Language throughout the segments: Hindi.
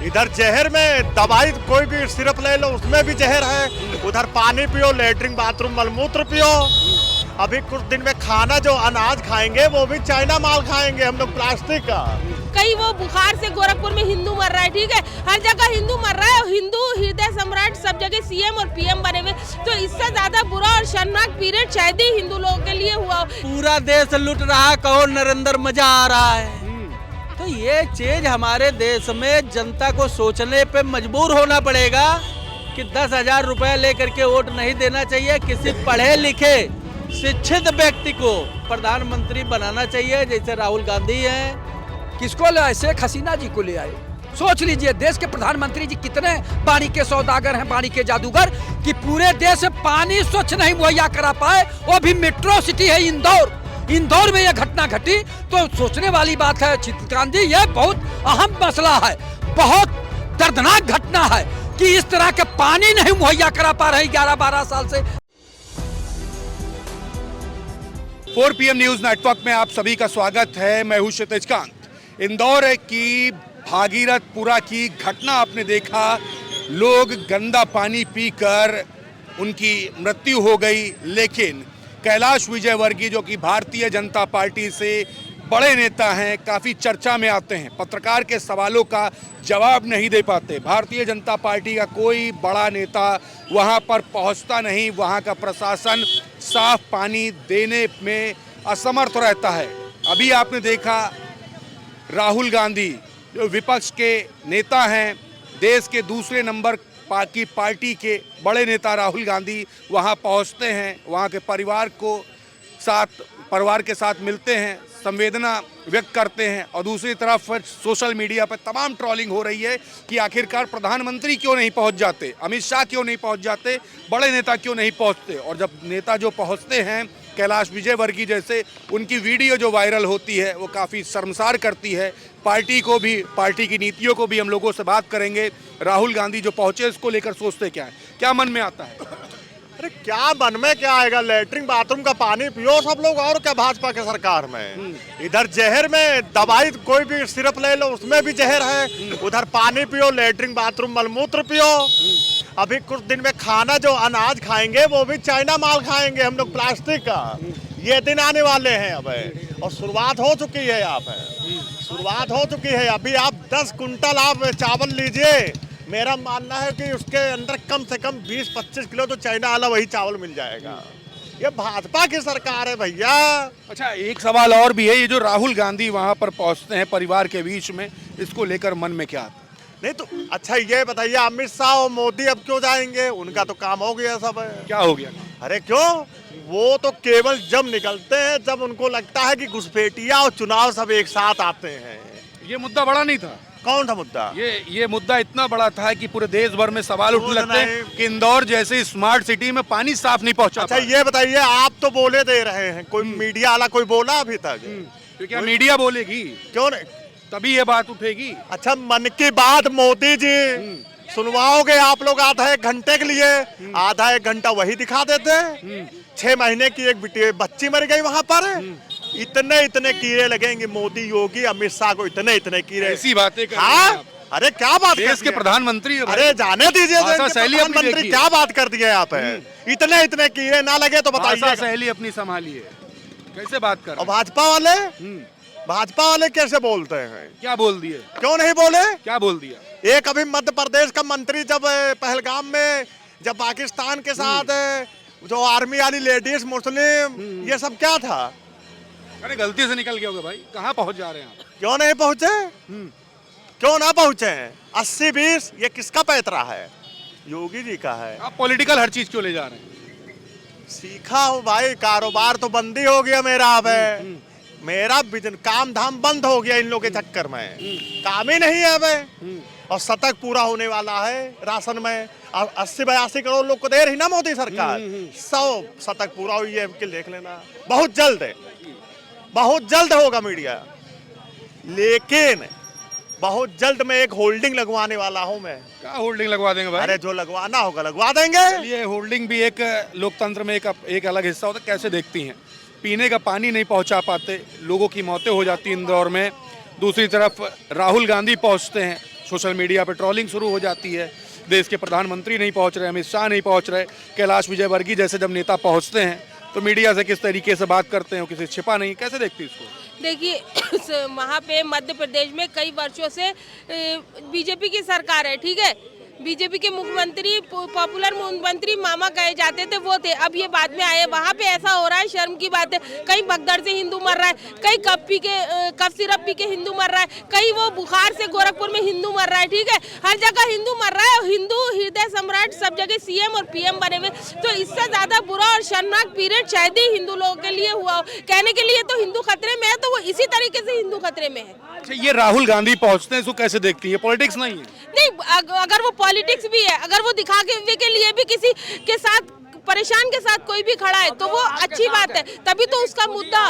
इधर जहर में दवाई कोई भी सिरप ले लो उसमें भी जहर है, उधर पानी पियो, लेटरिन बाथरूम मलमूत्र पियो। अभी कुछ दिन में खाना जो अनाज खाएंगे वो भी चाइना माल खाएंगे हम लोग, प्लास्टिक का। कहीं वो बुखार से गोरखपुर में हिंदू मर रहा है, ठीक है, हर जगह हिंदू मर रहा है, हिंदू हृदय सम्राट सब जगह सीएम और पीएम बने हुए, तो इससे ज्यादा बुरा और शर्मनाक पीरियड शायद ही हिंदू लोगों के लिए हुआ। पूरा देश लूट रहा, कहो नरेंद्र मजा आ रहा है। तो ये चीज हमारे देश में जनता को सोचने पे मजबूर होना पड़ेगा कि 10,000 रुपए लेकर के वोट नहीं देना चाहिए। किसी पढ़े लिखे शिक्षित व्यक्ति को प्रधानमंत्री बनाना चाहिए, जैसे राहुल गांधी हैं। किसको लाए? शेख हसीना जी को ले आए। सोच लीजिए देश के प्रधानमंत्री जी कितने पानी के सौदागर हैं, पानी के जादूगर, कि पूरे देश में पानी स्वच्छ नहीं मुहैया करा पाए। वो भी मेट्रो सिटी है इंदौर में यह घटना घटी, तो सोचने वाली बात है चित्रकांत जी। यह बहुत अहम मसला है, बहुत दर्दनाक घटना है कि इस तरह के पानी नहीं मुहैया करा पा रहे 11-12 साल से। 4 PM न्यूज नेटवर्क में आप सभी का स्वागत है। मैं हूं क्षितिज कांत। इंदौर की भागीरथपुरा की घटना आपने देखा, लोग गंदा पानी पीकर उनकी मृत्यु हो गई, लेकिन कैलाश विजयवर्गीय जो कि भारतीय जनता पार्टी से बड़े नेता हैं, काफ़ी चर्चा में आते हैं, पत्रकार के सवालों का जवाब नहीं दे पाते। भारतीय जनता पार्टी का कोई बड़ा नेता वहां पर पहुंचता नहीं, वहां का प्रशासन साफ पानी देने में असमर्थ रहता है। अभी आपने देखा राहुल गांधी जो विपक्ष के नेता हैं, देश के दूसरे नंबर की पार्टी के बड़े नेता राहुल गांधी वहां पहुंचते हैं, वहां के परिवार के साथ मिलते हैं, संवेदना व्यक्त करते हैं। और दूसरी तरफ सोशल मीडिया पर तमाम ट्रोलिंग हो रही है कि आखिरकार प्रधानमंत्री क्यों नहीं पहुंच जाते, अमित शाह क्यों नहीं पहुंच जाते, बड़े नेता क्यों नहीं पहुंचते। और जब नेता जो पहुंचते हैं कैलाश विजयवर्गीय जैसे, उनकी वीडियो जो वायरल होती है वो काफ़ी शर्मसार करती है। पार्टी को भी, पार्टी की नीतियों को भी हम लोगों से बात करेंगे। राहुल गांधी जो पहुंचे इसको लेकर सोचते क्या है, क्या मन में आता है? अरे क्या मन में क्या आएगा, लेटरिन बाथरूम का पानी पियो सब लोग, और क्या भाजपा के सरकार में। इधर जहर में दवाई कोई भी सिरप ले लो उसमें भी जहर है, उधर पानी पियो, लेटरिन बाथरूम मलमूत्र पियो। अभी कुछ दिन में खाना जो अनाज खाएंगे वो भी चाइना माल खाएंगे हम लोग, प्लास्टिक का। ये दिन आने वाले हैं अब, और शुरुआत हो चुकी है। शुरुआत हो चुकी है। अभी आप 10 कुंटल आप चावल लीजिए, मेरा मानना है कि उसके अंदर कम से कम 20-25 किलो तो चाइना वाला वही चावल मिल जाएगा। ये भाजपा की सरकार है भैया। अच्छा, एक सवाल और भी है, ये जो राहुल गांधी वहां पर पहुंचते हैं परिवार के बीच में, इसको लेकर मन में क्या आता है? नहीं तो अच्छा ये बताइए, अमित शाह और मोदी अब क्यों जाएंगे? उनका तो काम हो गया सब। क्या हो गया? अरे क्यों, वो तो केवल जब निकलते हैं जब उनको लगता है कि घुसपैठिया और चुनाव सब एक साथ आते हैं। ये मुद्दा बड़ा नहीं था? कौन था मुद्दा? ये मुद्दा इतना बड़ा था कि पूरे देश भर में सवाल उठने लगते हैं कि इंदौर जैसे स्मार्ट सिटी में पानी साफ नहीं पहुंचा। अच्छा ये बताइए, आप तो बोले दे रहे हैं, कोई मीडिया वाला कोई बोला अभी तक? तो क्या मीडिया बोलेगी? क्यों नहीं, तभी ये बात उठेगी। अच्छा, मन की बात मोदी जी सुनवाओगे आप लोग आधा 1 घंटे के लिए, आधा 1 घंटा वही दिखा देते। 6 महीने की एक बच्ची मर गई वहां पर, इतने कीड़े लगेंगे मोदी, योगी, अमित शाह को इतने कीड़े। ऐसी बातें कर हाँ, अरे क्या बात, देश के प्रधानमंत्री। अरे जाने दीजिए, प्रधानमंत्री क्या बात कर दिए आप? इतने कीड़े ना लगे तो बताइए। सहेली अपनी संभालिए, कैसे बात कर? और भाजपा वाले कैसे बोलते हैं? क्या बोल दिए? क्यों नहीं बोले? क्या बोल दिया? एक अभी मध्य प्रदेश का मंत्री जब पहलगाम में जब पाकिस्तान के साथ जो आर्मी वाली लेडीज मुस्लिम, ये सब क्या था? अरे गलती से निकल गया होगा भाई, कहाँ पहुंच जा रहे हैं आप? क्यों नहीं पहुंचे? क्यों ना पहुंचे? 80-20 ये किसका पैतरा है? योगी जी का है। आप पॉलिटिकल हर चीज क्यों ले जा रहे हैं? सीखा हूँ भाई, कारोबार तो बंद ही हो गया मेरा। अब मेरा काम धाम बंद हो गया इन लोगों के चक्कर में, काम ही नहीं है अब। और शतक पूरा होने वाला है राशन में, 80-82 करोड़ लोग को दे रही ना मोदी सरकार। 100 शतक पूरा हुई है, देख लेना, बहुत जल्द होगा मीडिया। लेकिन बहुत जल्द मैं एक होल्डिंग लगवाने वाला हूं। मैं क्या होल्डिंग लगवा देंगे भाई? अरे जो लगवाना होगा लगवा देंगे। ये होल्डिंग भी एक लोकतंत्र में एक अलग हिस्सा होता है। कैसे देखती हैं? पीने का पानी नहीं पहुंचा पाते, लोगों की मौतें हो जाती इंदौर में। दूसरी तरफ राहुल गांधी पहुंचते हैं, सोशल मीडिया पर ट्रोलिंग शुरू हो जाती है, देश के प्रधानमंत्री नहीं पहुंच रहे, अमित शाह नहीं पहुंच रहे, कैलाश विजयवर्गीय जैसे जब नेता पहुंचते हैं तो मीडिया से किस तरीके से बात करते हैं, किसी छिपा नहीं, कैसे देखती है इसको? देखिए वहाँ पे मध्य प्रदेश में कई वर्षों से बीजेपी की सरकार है, ठीक है। बीजेपी के मुख्यमंत्री पॉपुलर मुख्यमंत्री मामा कहे जाते थे, वो थे। अब ये बाद में आए, वहाँ पे ऐसा हो रहा है, शर्म की बात है। कहीं भगदड़ से हिंदू मर रहा है, कहीं कफ सिरप पी के हिंदू मर रहा है, कहीं वो बुखार से गोरखपुर में हिंदू मर रहा है, ठीक है। हर जगह हिंदू मर रहा है। हिंदू हृदय सम्राट सब जगह सीएम और पीएम बने हुए, तो इससे ज्यादा बुरा और शर्मनाक पीरियड शायद ही हिंदू लोगों के लिए हुआ हो। कहने के लिए तो हिंदू खतरे में है, तो वो इसी तरीके से हिंदू खतरे में है। अच्छा, ये राहुल गांधी पहुंचते हैं, इसको कैसे देखती है? पॉलिटिक्स नहीं है? नहीं, अगर वो पॉलिटिक्स भी है, अगर वो दिखावे के लिए भी किसी के साथ परेशान के साथ कोई भी खड़ा है तो वो अच्छी बात है, तभी तो उसका मुद्दा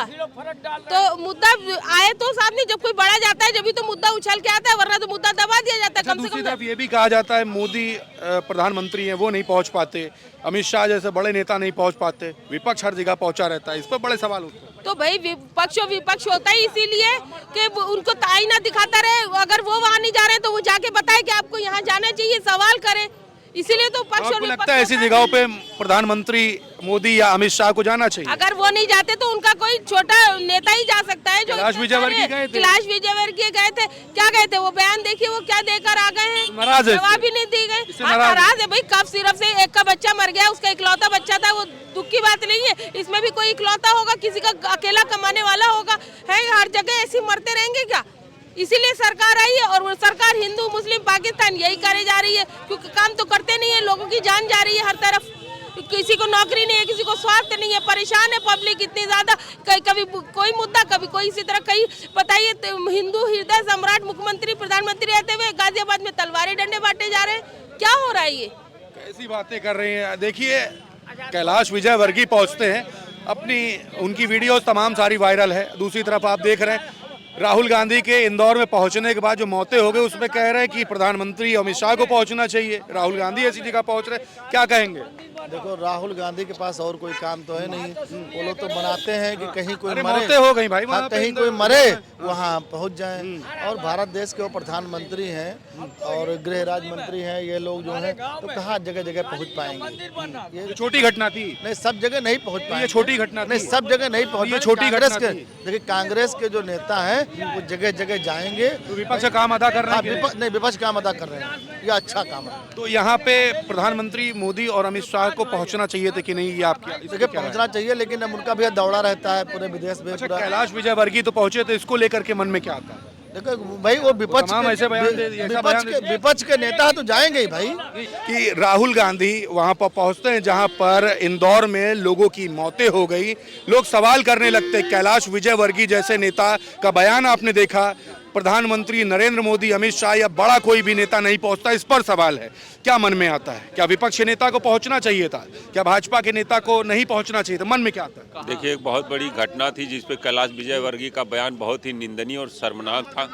आए तो सामने। जब कोई बड़ा जाता है जब तो मुद्दा उछल के आता है, वरना तो मुद्दा दबा दिया जाता है। अच्छा, दूसरी तरफ ये भी कहा जाता है मोदी प्रधानमंत्री हैं, वो नहीं पहुंच पाते, अमित शाह जैसे बड़े नेता नहीं पहुंच पाते, विपक्ष हर जगह पहुंचा रहता है, इस पर बड़े सवाल उठते हैं। तो भाई विपक्ष होता ही इसीलिए कि उनको आईना दिखाता रहे। अगर वो वहाँ नहीं जा रहे तो वो जाके बताए कि आपको यहाँ जाना चाहिए, सवाल करे। इसीलिए तो पक्ष और लगता है ऐसी जगहों पे प्रधानमंत्री मोदी या अमित शाह को जाना चाहिए। अगर वो नहीं जाते तो उनका कोई छोटा नेता ही जा सकता है। जो कैलाश विजयवर्गीय गए थे, क्या गए थे? वो बयान देखिए वो क्या देकर आ गए हैं, नाराज है, जवाब ही नहीं दी गई। नाराज है भाई, कफ सिरप से एक का बच्चा मर गया, उसका इकलौता बच्चा था, वो दुख की बात नहीं है। इसमें भी कोई इकलौता होगा, किसी का अकेला कमाने वाला होगा, है? हर जगह ऐसे मरते रहेंगे क्या? इसीलिए सरकार आई है, और वो सरकार हिंदू मुस्लिम पाकिस्तान यही करे जा रही है, क्योंकि काम तो करते नहीं है। लोगों की जान जा रही है हर तरफ, किसी को नौकरी नहीं है, किसी को स्वास्थ्य नहीं है, परेशान है पब्लिक इतनी ज्यादा। कभी कोई मुद्दा, कभी कोई इसी तरह। कहीं बताइए, हिंदू हृदय सम्राट मुख्यमंत्री प्रधानमंत्री रहते हुए गाजियाबाद में तलवारें डंडे बांटे जा रहे हैं। क्या हो रहा है? ये कैसी बातें कर रही हैं? देखिए, कैलाश विजयवर्गीय पहुंचते हैं, अपनी उनकी वीडियो तमाम सारी वायरल है। दूसरी तरफ आप देख रहे हैं राहुल गांधी के इंदौर में पहुंचने के बाद जो मौतें हो गई, उसमें कह रहे हैं कि प्रधानमंत्री अमित शाह को पहुंचना चाहिए, राहुल गांधी ऐसी जगह पहुंच रहे, क्या कहेंगे? देखो, राहुल गांधी के पास और कोई काम तो है नहीं। वो लोग तो बनाते हैं कि कहीं कोई मरे, मौतें हो गई भाई, हाँ, कहीं कोई मरे वहाँ पहुँच जाए। और भारत देश के वो प्रधानमंत्री हैं और गृह राज्य मंत्री हैं, ये लोग जो हैं तो कहाँ जगह जगह पहुँच पाएंगे? ये छोटी घटना थी। नहीं, सब जगह नहीं पहुँच पाएंगे। ये छोटी घटना नहीं, सब जगह नहीं पहुँच पाएंगे। छोटी घटना थी। देखिए, कांग्रेस के जो नेता हैं वो जगह जगह जाएंगे, तो विपक्ष काम अदा कर रहे हैं। नहीं, विपक्ष काम अदा कर रहे हैं, ये अच्छा काम है। तो यहाँ पे प्रधानमंत्री मोदी और अमित शाह को पहुंचना चाहिए थे कि नहीं, ये आपकी देखिए, पहुंचना चाहिए, लेकिन अब उनका भी दौड़ा रहता है पूरे विदेश में। अच्छा, कैलाश विजयवर्गीय तो पहुंचे, तो इसको लेकर के मन में क्या आता है? देखो भाई, वो विपक्ष के नेता तो जाएंगे ही भाई। कि राहुल गांधी वहां पर पहुंचते हैं जहां पर इंदौर में लोगों की मौतें हो गई, लोग सवाल करने लगते। कैलाश विजयवर्गीय जैसे नेता का बयान आपने देखा, प्रधानमंत्री नरेंद्र मोदी, अमित शाह या बड़ा कोई भी नेता नहीं पहुंचता, इस पर सवाल है। क्या मन में आता है? क्या विपक्ष नेता को पहुंचना चाहिए था? क्या भाजपा के नेता को नहीं पहुंचना चाहिए था? मन में क्या आता है? देखिए, एक बहुत बड़ी घटना थी जिसपे कैलाश विजयवर्गीय का बयान बहुत ही निंदनीय और शर्मनाक था,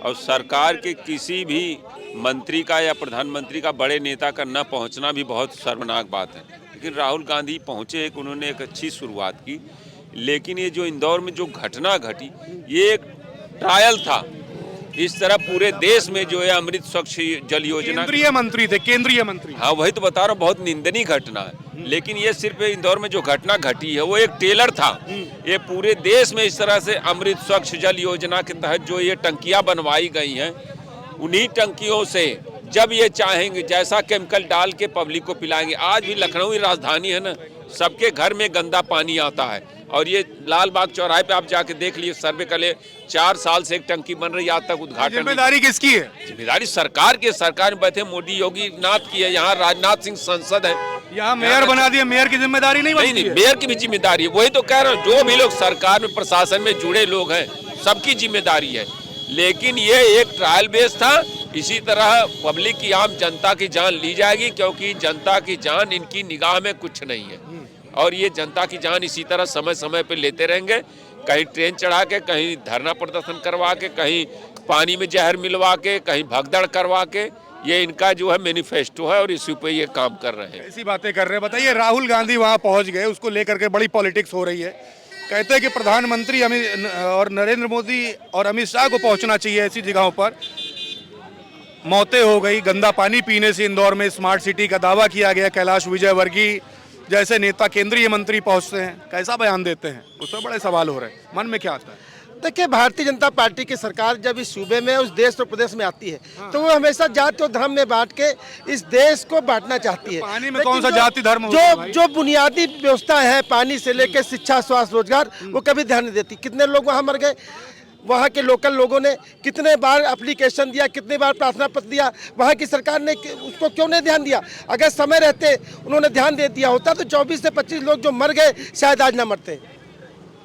और सरकार के किसी भी मंत्री का या प्रधानमंत्री का, बड़े नेता का न पहुंचना भी बहुत शर्मनाक बात है। लेकिन राहुल गांधी पहुंचे, एक उन्होंने एक अच्छी शुरुआत की। लेकिन ये जो इंदौर में जो घटना घटी, ये एक ट्रायल था। इस तरह पूरे देश में जो है अमृत स्वच्छ जल योजना, केंद्रीय मंत्री थे, केंद्रीय मंत्री। हाँ, वही तो बता रहा हूँ, बहुत निंदनीय घटना है। लेकिन ये सिर्फ इंदौर में जो घटना घटी है वो एक टेलर था। ये पूरे देश में इस तरह से अमृत स्वच्छ जल योजना के तहत जो ये टंकियां बनवाई गई हैं, उन्हीं टंकियों से जब ये चाहेंगे जैसा केमिकल डाल के पब्लिक को पिलाएंगे। आज भी लखनऊ की राजधानी है ना, सबके घर में गंदा पानी आता है। और ये लाल बाग चौराहे पे आप जाके देख लिए, सर्वे कर ले, 4 साल से एक टंकी बन रही है, आज तक उद्घाटन। जिम्मेदारी किसकी है? जिम्मेदारी सरकार की। सरकार में बैठे मोदी योगी नाथ की है, यहाँ राजनाथ सिंह सांसद है, यहाँ मेयर बना दिया, मेयर की जिम्मेदारी नहीं बनती नहीं, है? मेयर की भी जिम्मेदारी है। वही तो कह रहा हूँ, जो भी लोग सरकार में प्रशासन में जुड़े लोग हैं, सबकी जिम्मेदारी है। लेकिन ये एक ट्रायल बेस था। इसी तरह पब्लिक की, आम जनता की जान ली जाएगी, क्योंकि जनता की जान इनकी निगाह में कुछ नहीं है। और ये जनता की जान इसी तरह समय समय पे लेते रहेंगे, कहीं ट्रेन चढ़ा के, कहीं धरना प्रदर्शन करवा के, कहीं पानी में जहर मिलवा के, कहीं भगदड़ करवा के। ये इनका जो है मैनिफेस्टो है और इसी पे ये काम कर रहे हैं। ऐसी बातें कर रहे हैं। बताइए, राहुल गांधी वहां पहुंच गए, उसको लेकर के बड़ी पॉलिटिक्स हो रही है। कहते हैं कि प्रधानमंत्री और नरेंद्र मोदी और अमित शाह को पहुंचना चाहिए ऐसी जगहों पर। मौतें हो गई गंदा पानी पीने से। इंदौर में स्मार्ट सिटी का दावा किया गया, कैलाश विजयवर्गीय जैसे नेता केंद्रीय मंत्री पहुंचते हैं, कैसा बयान देते हैं, उस पर बड़े सवाल हो रहे हैं। मन में क्या आता है? देखिए, भारतीय जनता पार्टी की सरकार जब इस सूबे में, उस देश और प्रदेश में आती है तो वो हमेशा जाति और धर्म में बांट के इस देश को बांटना चाहती है। पानी में कौन सा जाति धर्म होता है भाई? जो बुनियादी व्यवस्था है, पानी से लेकर शिक्षा, स्वास्थ्य, रोजगार, वो कभी ध्यान नहीं देती। कितने लोग वहाँ मर गए, वहाँ के लोकल लोगों ने कितने बार एप्लीकेशन दिया, कितने बार प्रार्थना पत्र दिया, वहाँ की सरकार ने उसको क्यों नहीं ध्यान दिया? अगर समय रहते उन्होंने ध्यान दे दिया होता तो 24 से 25 लोग जो मर गए शायद आज ना मरते।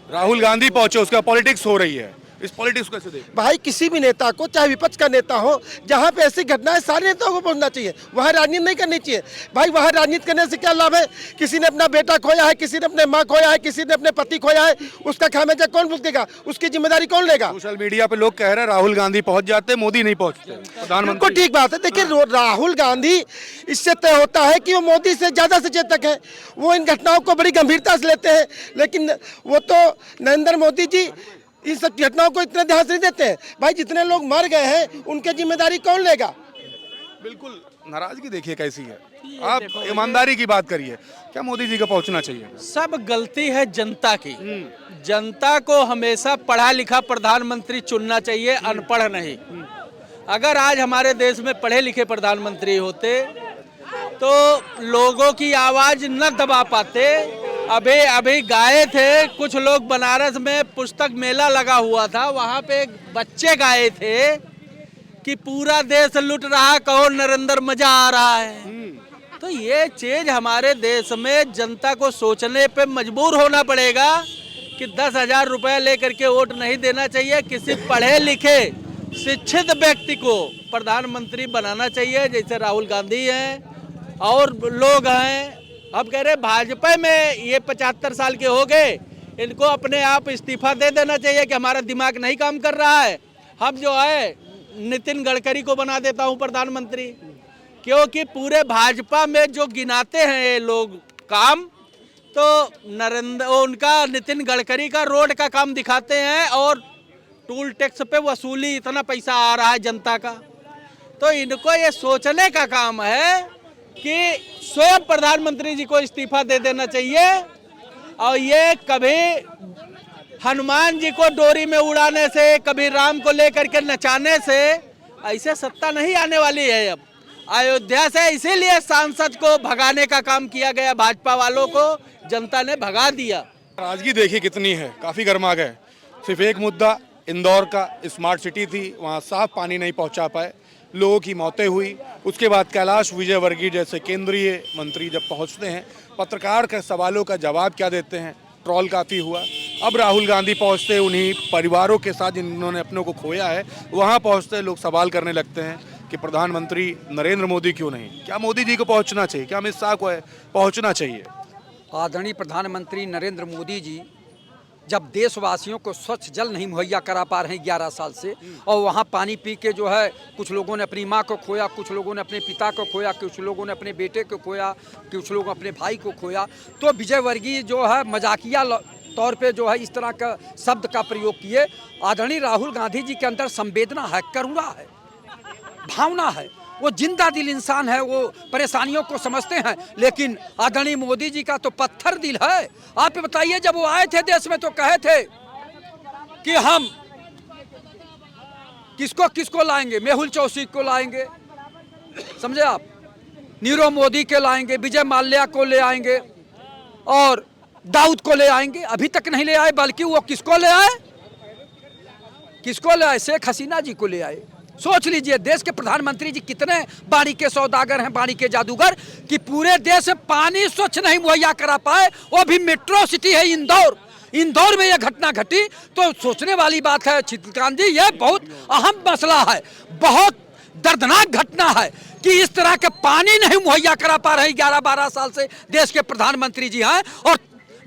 राहुल गांधी पहुंचे, उसका पॉलिटिक्स हो रही है, इस पॉलिटिक्स को कैसे देखें? भाई, किसी भी नेता को, चाहे विपक्ष का नेता हो, जहाँ पे ऐसी घटनाएं सारे नेताओं को पहुंचना चाहिए। वहाँ राजनीति नहीं करनी चाहिए भाई। वहाँ राजनीति करने से क्या लाभ है? किसी ने अपना बेटा खोया है, किसी ने अपने माँ खोया है, किसी ने अपने पति खोया है, उसका खामियाजा कौन भुगतेगा? उसकी जिम्मेदारी कौन लेगा? सोशल मीडिया पे लोग कह रहे हैं राहुल गांधी पहुंच जाते, मोदी नहीं पहुंचते। प्रधानमंत्री ठीक बात है। देखिए, राहुल गांधी इससे तय होता है कि वो मोदी से ज्यादा सचेतक है, वो इन घटनाओं को बड़ी गंभीरता से लेते हैं। लेकिन वो तो नरेंद्र मोदी जी इन सब घटनाओं को इतना ध्यान से नहीं देते हैं। भाई, जितने लोग मर गए हैं उनकी जिम्मेदारी कौन लेगा? बिल्कुल नाराजगी देखिए कैसी है। आप ईमानदारी की बात करिए, क्या मोदी जी को पहुंचना चाहिए? सब गलती है जनता की। जनता को हमेशा पढ़ा लिखा प्रधानमंत्री चुनना चाहिए, अनपढ़ नहीं। अगर आज हमारे देश में पढ़े लिखे प्रधानमंत्री होते तो लोगों की आवाज न दबा पाते। अभी गाए थे कुछ लोग, बनारस में पुस्तक मेला लगा हुआ था, वहाँ पे बच्चे गाए थे कि पूरा देश लुट रहा, कहो नरेंद्र मजा आ रहा है। तो ये चीज हमारे देश में जनता को सोचने पे मजबूर होना पड़ेगा कि 10,000 रुपए लेकर के वोट नहीं देना चाहिए। किसी पढ़े लिखे शिक्षित व्यक्ति को प्रधानमंत्री बनाना चाहिए, जैसे राहुल गांधी हैं और लोग हैं। अब कह रहे भाजपा में ये 75 साल के हो गए, इनको अपने आप इस्तीफा दे देना चाहिए कि हमारा दिमाग नहीं काम कर रहा है। हम जो है नितिन गडकरी को बना देता हूँ प्रधानमंत्री, क्योंकि पूरे भाजपा में जो गिनाते हैं ये लोग काम, तो उनका नितिन गडकरी का रोड का काम दिखाते हैं और टूल टैक्स पे वसूली, इतना पैसा आ रहा है जनता का। तो इनको ये सोचने का काम है कि स्वयं प्रधानमंत्री जी को इस्तीफा दे देना चाहिए। और ये कभी हनुमान जी को डोरी में उड़ाने से, कभी राम को लेकर के नचाने से ऐसे सत्ता नहीं आने वाली है। अब अयोध्या से इसीलिए सांसद को भगाने का काम किया गया, भाजपा वालों को जनता ने भगा दिया। नाराजगी देखिए कितनी है, काफी गर्मा गए। सिर्फ एक मुद्दा, इंदौर का स्मार्ट सिटी थी, वहाँ साफ पानी नहीं पहुँचा पाए, लोगों की मौतें हुई। उसके बाद कैलाश विजयवर्गीय जैसे केंद्रीय मंत्री जब पहुंचते हैं, पत्रकार के सवालों का जवाब क्या देते हैं, ट्रोल काफ़ी हुआ। अब राहुल गांधी पहुंचते, उन्हीं परिवारों के साथ जिन्होंने अपनों को खोया है, वहां पहुंचते लोग सवाल करने लगते हैं कि प्रधानमंत्री नरेंद्र मोदी क्यों नहीं? क्या मोदी जी को पहुँचना चाहिए? क्या अमित शाह को पहुँचना चाहिए? आदरणीय प्रधानमंत्री नरेंद्र मोदी जी जब देशवासियों को स्वच्छ जल नहीं मुहैया करा पा रहे हैं 11 साल से, और वहाँ पानी पी के जो है कुछ लोगों ने अपनी माँ को खोया, कुछ लोगों ने अपने पिता को खोया, कुछ लोगों ने अपने बेटे को खोया, कुछ लोग अपने भाई को खोया, तो विजयवर्गीय जो है मजाकिया तौर पे जो है इस तरह का शब्द का प्रयोग किए। आदरणीय राहुल गांधी जी के अंदर संवेदना है, करुणा है, भावना है, वो जिंदा दिल इंसान है, वो परेशानियों को समझते हैं। लेकिन आदरणीय मोदी जी का तो पत्थर दिल है। आप बताइए, जब वो आए थे देश में तो कहे थे कि हम किसको किसको लाएंगे, मेहुल चौधरी को लाएंगे, समझे आप, नीरव मोदी के लाएंगे, विजय माल्या को ले आएंगे और दाऊद को ले आएंगे। अभी तक नहीं ले आए, बल्कि वो किसको ले आए? किसको ले आए? शेख हसीना जी को ले आए। सोच लीजिए, देश के प्रधानमंत्री जी कितने बाड़ी के सौदागर हैं, बाड़ी के जादूगर, कि पूरे देश में पानी स्वच्छ नहीं मुहैया करा पाए, वो भी मेट्रो सिटी है इंदौर। इंदौर में यह घटना घटी तो सोचने वाली बात है चित्रकांत जी, यह बहुत अहम मसला है, बहुत दर्दनाक घटना है कि इस तरह के पानी नहीं मुहैया करा पा रहे 11-12 साल से देश के प्रधानमंत्री जी हैं। और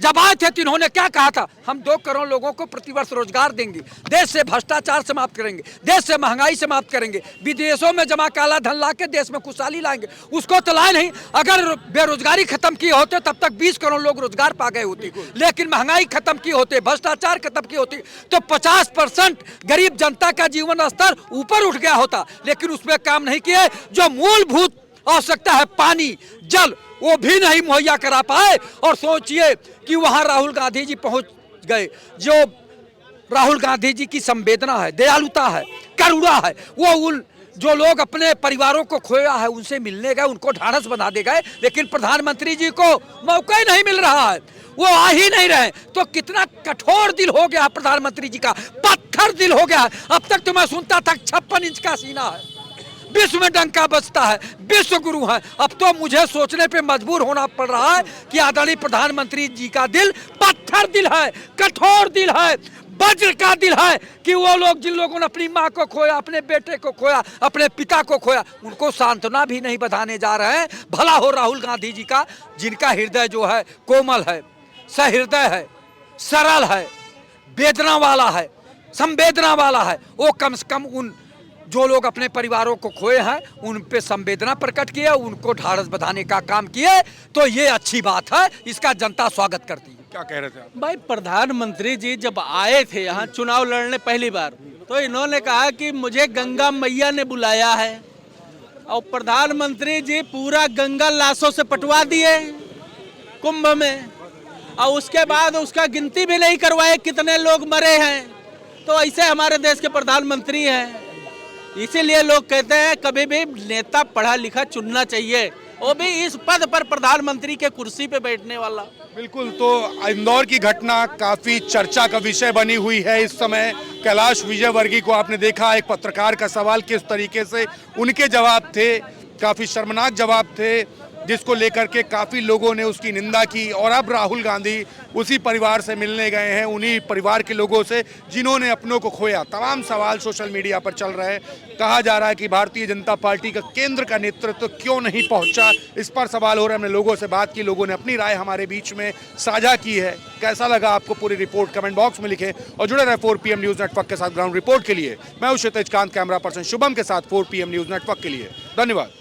जब आए थे तो इन्होंने क्या कहा था, हम 2 करोड़ लोगों को प्रतिवर्ष रोजगार देंगे, देश से भ्रष्टाचार समाप्त करेंगे, देश से महंगाई समाप्त करेंगे, विदेशों में जमा काला धन ला के देश में खुशहाली लाएंगे। उसको तो लाए नहीं। अगर बेरोजगारी खत्म किए होते तब तक 20 करोड़ लोग रोजगार पा गए होते, लेकिन महंगाई खत्म की होते, भ्रष्टाचार खत्म की होती तो 50% गरीब जनता का जीवन स्तर ऊपर उठ गया होता। लेकिन उसमें काम नहीं किए। जो मूलभूत आवश्यकता है पानी जल, वो भी नहीं मुहैया करा पाए। और सोचिए कि वहां राहुल गांधी जी पहुंच गए। जो राहुल गांधी जी की संवेदना है, दयालुता है, करुणा है, वो उन जो लोग अपने परिवारों को खोया है उनसे मिलने गए, उनको ढाढ़स बना दे गए। लेकिन प्रधानमंत्री जी को मौका ही नहीं मिल रहा है, वो आ ही नहीं रहे। तो कितना कठोर दिल हो गया प्रधानमंत्री जी का, पत्थर दिल हो गया। अब तक तो मैं सुनता था 56 इंच का सीना है, विश्व में डंका बजता है, विश्व गुरु है। अब तो मुझे सोचने पे मजबूर होना पड़ रहा है कि आदरणीय प्रधानमंत्री जी का दिल पत्थर दिल है, कठोर दिल है, वज्र का दिल है कि वो लोग जिन लोगों ने अपनी माँ को खोया, अपने बेटे को खोया, अपने पिता को खोया, उनको सांत्वना भी नहीं बधाने जा रहे हैं। भला हो राहुल गांधी जी का, जिनका हृदय जो है कोमल है, सहृदय है, सरल है, वेदना वाला है, संवेदना वाला है। वो कम से कम उन जो लोग अपने परिवारों को खोए हैं उन पे संवेदना प्रकट किए, उनको ढाढ़स बधाने का काम किए। तो ये अच्छी बात है, इसका जनता स्वागत करती है। क्या कह रहे थे आप? भाई प्रधानमंत्री जी जब आए थे यहाँ चुनाव लड़ने पहली बार, तो इन्होंने कहा कि मुझे गंगा मैया ने बुलाया है। और प्रधानमंत्री जी पूरा गंगा लाशों से पटवा दिए कुंभ में, और उसके बाद उसका गिनती भी नहीं करवाए कितने लोग मरे हैं। तो ऐसे हमारे देश के प्रधानमंत्री हैं। इसीलिए लोग कहते हैं कभी भी नेता पढ़ा लिखा चुनना चाहिए, वो भी इस पद पर प्रधानमंत्री के कुर्सी पे बैठने वाला। बिल्कुल। तो इंदौर की घटना काफी चर्चा का विषय बनी हुई है इस समय। कैलाश विजयवर्गीय को आपने देखा, एक पत्रकार का सवाल किस तरीके से उनके जवाब थे, काफी शर्मनाक जवाब थे, जिसको लेकर के काफी लोगों ने उसकी निंदा की। और अब राहुल गांधी उसी परिवार से मिलने गए हैं, उन्हीं परिवार के लोगों से जिन्होंने अपनों को खोया। तमाम सवाल सोशल मीडिया पर चल रहे हैं। कहा जा रहा है कि भारतीय जनता पार्टी का केंद्र का नेतृत्व क्यों नहीं पहुंचा, इस पर सवाल हो रहा है। हमने लोगों से बात की, लोगों ने अपनी राय हमारे बीच में साझा की है। कैसा लगा आपको पूरी रिपोर्ट, कमेंट बॉक्स में लिखें और जुड़े रहे 4PM न्यूज नेटवर्क के साथ। ग्राउंड रिपोर्ट के लिए मैं हूं क्षितिज कांत, कैमरा पर्सन शुभम के साथ 4PM न्यूज नेटवर्क के लिए धन्यवाद।